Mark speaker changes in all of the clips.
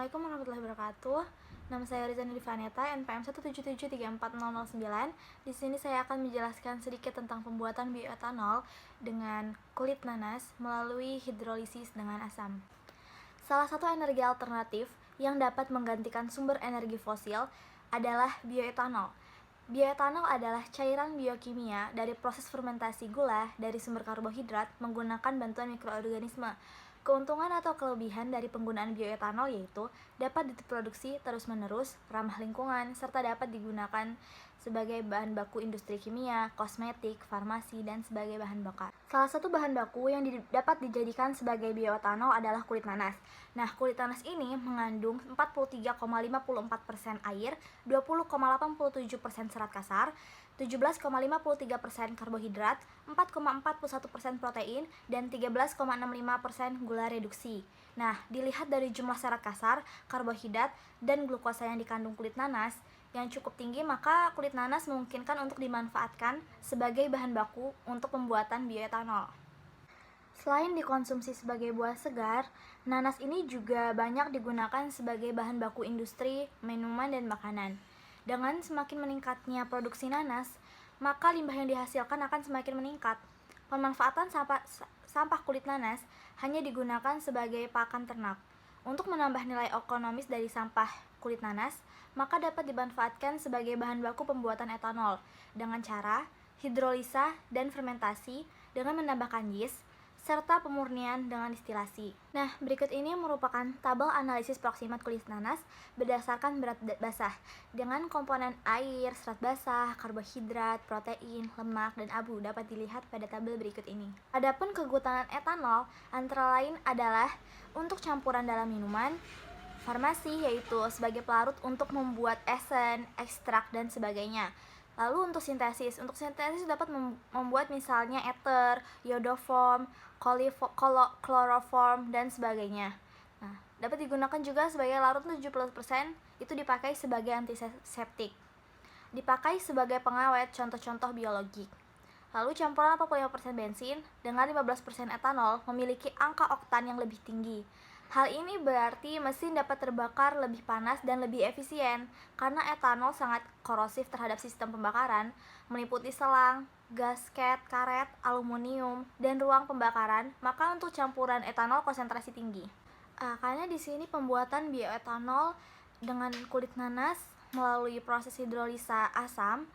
Speaker 1: Assalamualaikum warahmatullahi wabarakatuh. Nama saya Rizani Divaneta, NPM 177340009. Di sini saya akan menjelaskan sedikit tentang pembuatan bioetanol dengan kulit nanas melalui hidrolisis dengan asam. Salah satu energi alternatif yang dapat menggantikan sumber energi fosil adalah bioetanol. Bioetanol adalah cairan biokimia dari proses fermentasi gula dari sumber karbohidrat menggunakan bantuan mikroorganisme. Keuntungan atau kelebihan dari penggunaan bioetanol yaitu dapat diproduksi terus-menerus, ramah lingkungan, serta dapat digunakan sebagai bahan baku industri kimia, kosmetik, farmasi, dan sebagai bahan bakar. Salah satu bahan baku yang dapat dijadikan sebagai bioetanol adalah kulit nanas. Nah, kulit nanas ini mengandung 43,54% air, 20,87% serat kasar, 17,53% karbohidrat, 4,41% protein, dan 13,65% gula reduksi. Nah, dilihat dari jumlah serat kasar, karbohidrat, dan glukosa yang dikandung kulit nanas yang cukup tinggi, maka kulit nanas memungkinkan untuk dimanfaatkan sebagai bahan baku untuk pembuatan bioetanol. Selain dikonsumsi sebagai buah segar, nanas ini juga banyak digunakan sebagai bahan baku industri, minuman, dan makanan. Dengan semakin meningkatnya produksi nanas, maka limbah yang dihasilkan akan semakin meningkat. Pemanfaatan sampah kulit nanas hanya digunakan sebagai pakan ternak. Untuk menambah nilai ekonomis dari sampah kulit nanas, maka dapat dimanfaatkan sebagai bahan baku pembuatan etanol dengan cara hidrolisa dan fermentasi dengan menambahkan yeast, serta pemurnian dengan distilasi. Nah, berikut ini merupakan tabel analisis proksimat kulit nanas berdasarkan berat basah dengan komponen air, serat basah, karbohidrat, protein, lemak, dan abu dapat dilihat pada tabel berikut ini. Adapun kegunaan etanol antara lain adalah untuk campuran dalam minuman, farmasi yaitu sebagai pelarut untuk membuat esen, ekstrak, dan sebagainya. Lalu untuk sintesis dapat membuat misalnya ether, iodoform, chloroform, dan sebagainya. Nah, dapat digunakan juga sebagai larut 70%, itu dipakai sebagai antiseptik. Dipakai sebagai pengawet, contoh-contoh biologik. Lalu campuran 45% bensin dengan 15% etanol memiliki angka oktan yang lebih tinggi. Hal ini berarti mesin dapat terbakar lebih panas dan lebih efisien karena etanol sangat korosif terhadap sistem pembakaran, meliputi selang, gasket, karet, aluminium, dan ruang pembakaran. Maka untuk campuran etanol konsentrasi tinggi. Karena di sini pembuatan bioetanol dengan kulit nanas melalui proses hidrolisa asam,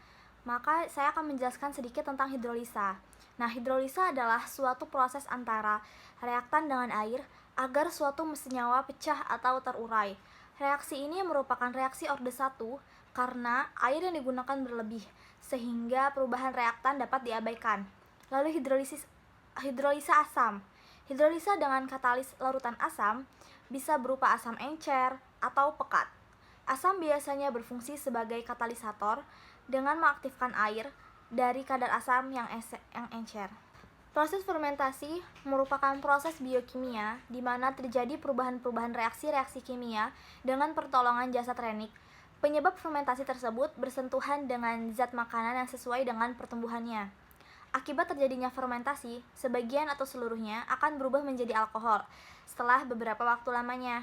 Speaker 1: maka saya akan menjelaskan sedikit tentang hidrolisa. Nah, hidrolisa adalah suatu proses antara reaktan dengan air agar suatu senyawa pecah atau terurai. Reaksi ini merupakan reaksi orde 1 karena air yang digunakan berlebih, sehingga perubahan reaktan dapat diabaikan. Lalu hidrolisa asam. Hidrolisa dengan katalis larutan asam bisa berupa asam encer atau pekat. Asam biasanya berfungsi sebagai katalisator dengan mengaktifkan air dari kadar asam yang encer. Proses fermentasi merupakan proses biokimia di mana terjadi perubahan-perubahan reaksi-reaksi kimia dengan pertolongan jasa trenik. Penyebab fermentasi tersebut bersentuhan dengan zat makanan yang sesuai dengan pertumbuhannya. Akibat terjadinya fermentasi, sebagian atau seluruhnya akan berubah menjadi alkohol setelah beberapa waktu lamanya.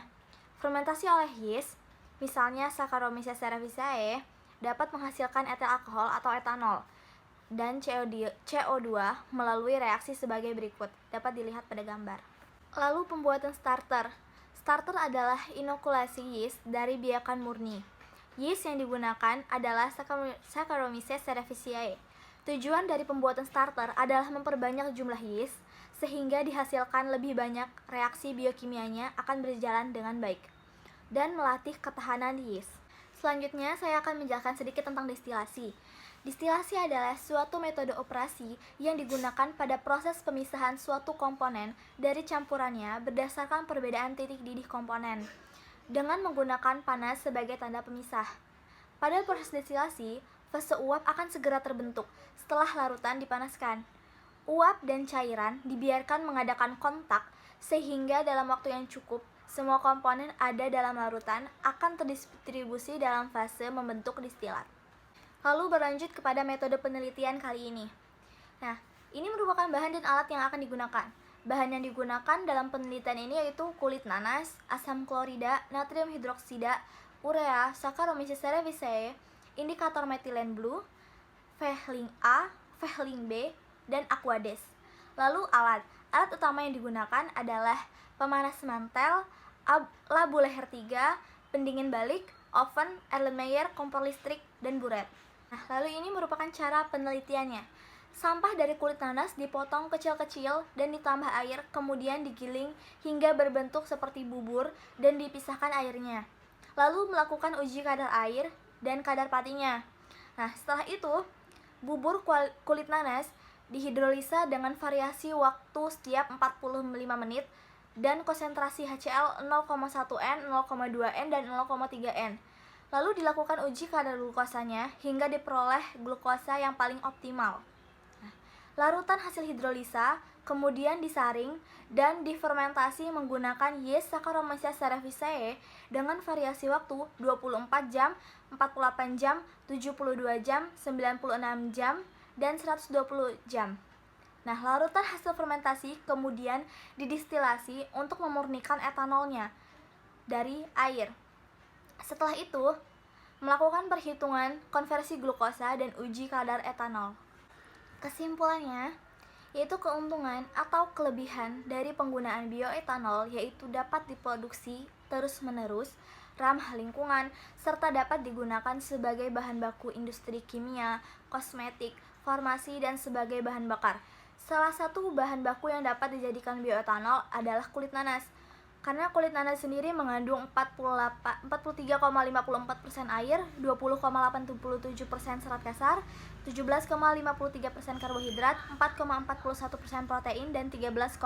Speaker 1: Fermentasi oleh yeast, misalnya Saccharomyces cerevisiae, dapat menghasilkan etil alkohol atau etanol dan CO2 melalui reaksi sebagai berikut, dapat dilihat pada gambar. Lalu pembuatan starter. Starter adalah inokulasi yeast dari biakan murni. Yeast yang digunakan adalah Saccharomyces cerevisiae. Tujuan dari pembuatan starter adalah memperbanyak jumlah yeast sehingga dihasilkan lebih banyak reaksi biokimianya akan berjalan dengan baik dan melatih ketahanan yeast. Selanjutnya, saya akan menjelaskan sedikit tentang destilasi. Destilasi adalah suatu metode operasi yang digunakan pada proses pemisahan suatu komponen dari campurannya berdasarkan perbedaan titik didih komponen, dengan menggunakan panas sebagai tanda pemisah. Pada proses destilasi, fase uap akan segera terbentuk setelah larutan dipanaskan. Uap dan cairan dibiarkan mengadakan kontak sehingga dalam waktu yang cukup, semua komponen ada dalam larutan akan terdistribusi dalam fase membentuk distilat. Lalu berlanjut kepada metode penelitian kali ini. Nah, ini merupakan bahan dan alat yang akan digunakan. Bahan yang digunakan dalam penelitian ini yaitu kulit nanas, asam klorida, natrium hidroksida, urea, Saccharomyces cerevisiae, indikator metilen blue, Vehling A, Vehling B, dan Aquades. Lalu alat utama yang digunakan adalah pemanas mantel, labu leher 3, pendingin balik, oven, Erlenmeyer, kompor listrik, dan buret. Nah, lalu ini merupakan cara penelitiannya. Sampah dari kulit nanas dipotong kecil-kecil dan ditambah air, kemudian digiling hingga berbentuk seperti bubur dan dipisahkan airnya. Lalu melakukan uji kadar air dan kadar patinya. Nah, setelah itu, bubur kulit nanas dihidrolisa dengan variasi waktu setiap 45 menit dan konsentrasi HCl 0,1 N, 0,2 N, dan 0,3 N. Lalu dilakukan uji kadar glukosanya hingga diperoleh glukosa yang paling optimal. Larutan hasil hidrolisa kemudian disaring dan difermentasi menggunakan yeast Saccharomyces cerevisiae dengan variasi waktu 24 jam, 48 jam, 72 jam, 96 jam, dan 120 jam. Nah, larutan hasil fermentasi kemudian didistilasi untuk memurnikan etanolnya dari air. Setelah itu, melakukan perhitungan konversi glukosa dan uji kadar etanol. Kesimpulannya, yaitu keuntungan atau kelebihan dari penggunaan bioetanol yaitu dapat diproduksi terus-menerus, ramah lingkungan, serta dapat digunakan sebagai bahan baku industri kimia, kosmetik, farmasi, dan sebagai bahan bakar. Salah satu bahan baku yang dapat dijadikan bioetanol adalah kulit nanas. Karena kulit nanas sendiri mengandung 43,54% air, 20,87% serat kasar, 17,53% karbohidrat, 4,41% protein, dan 13,65%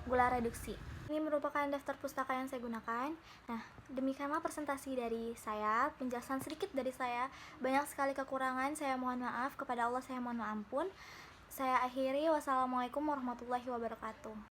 Speaker 1: gula reduksi. Ini merupakan daftar pustaka yang saya gunakan. Nah, demikianlah presentasi dari saya, penjelasan sedikit dari saya. Banyak sekali kekurangan, saya mohon maaf. Kepada Allah saya mohon ampun. Saya akhiri, wassalamualaikum warahmatullahi wabarakatuh.